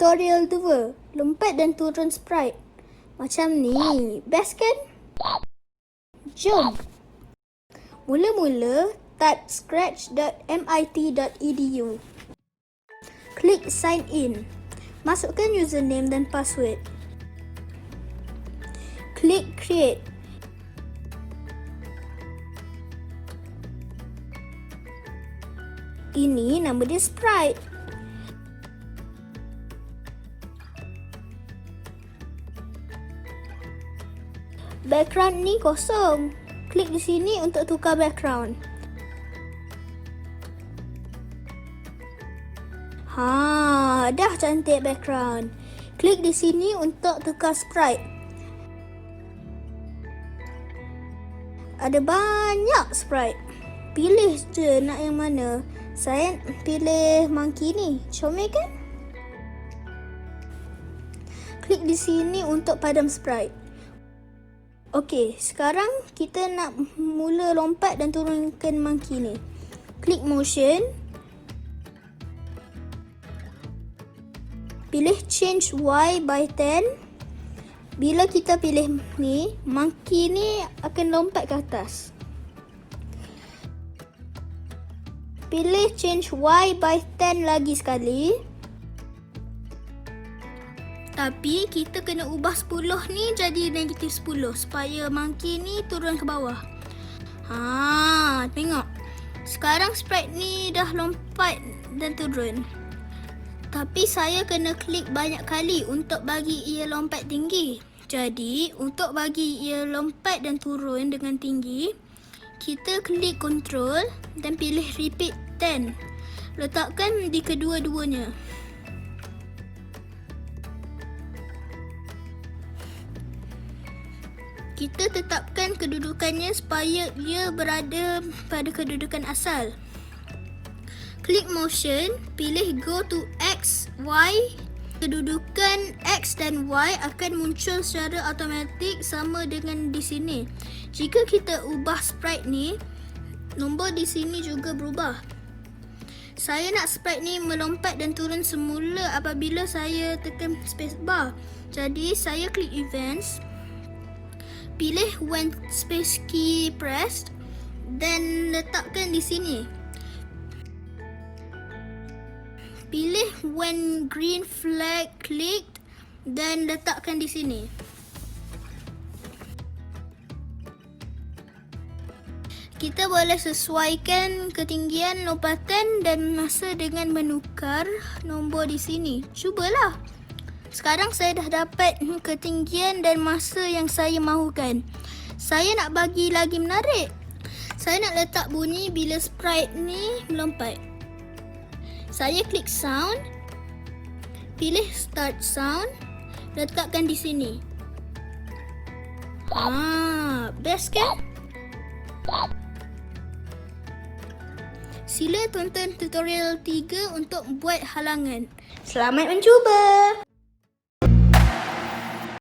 Tutorial 2. Lompat dan turun sprite. Macam ni. Best kan? Jom. Mula-mula, type scratch.mit.edu. Klik sign in. Masukkan username dan password. Klik create. Ini nama dia Sprite. Background ni kosong. Klik di sini untuk tukar background. Dah cantik background. Klik di sini untuk tukar sprite. Ada banyak sprite. Pilih je nak yang mana. Saya pilih monkey ni. Comel kan? Klik di sini untuk padam sprite. Okey, sekarang kita nak mula lompat dan turunkan monkey ni. Klik motion. Pilih change Y by 10. Bila kita pilih ni, monkey ni akan lompat ke atas. Pilih change Y by 10 lagi sekali. Tapi kita kena ubah 10 ni jadi negatif 10 supaya monkey ni turun ke bawah. Tengok. Sekarang sprite ni dah lompat dan turun. Tapi saya kena klik banyak kali untuk bagi ia lompat tinggi. Jadi, untuk bagi ia lompat dan turun dengan tinggi, kita klik control dan pilih repeat 10. Letakkan di kedua-duanya. Kita tetapkan kedudukannya supaya ia berada pada kedudukan asal. Klik motion, pilih go to X, Y. Kedudukan X dan Y akan muncul secara automatik sama dengan di sini. Jika kita ubah sprite ni, nombor di sini juga berubah. Saya nak sprite ni melompat dan turun semula apabila saya tekan spacebar. Jadi saya klik events. Pilih when space key pressed dan letakkan di sini. Pilih when green flag clicked dan letakkan di sini. Kita boleh sesuaikan ketinggian lompatan dan masa dengan menukar nombor di sini. Cubalah. Sekarang saya dah dapat ketinggian dan masa yang saya mahukan. Saya nak bagi lagi menarik. Saya nak letak bunyi bila sprite ni melompat. Saya klik sound. Pilih start sound. Letakkan di sini. Best kan? Sila tonton tutorial 3 untuk buat halangan. Selamat mencuba!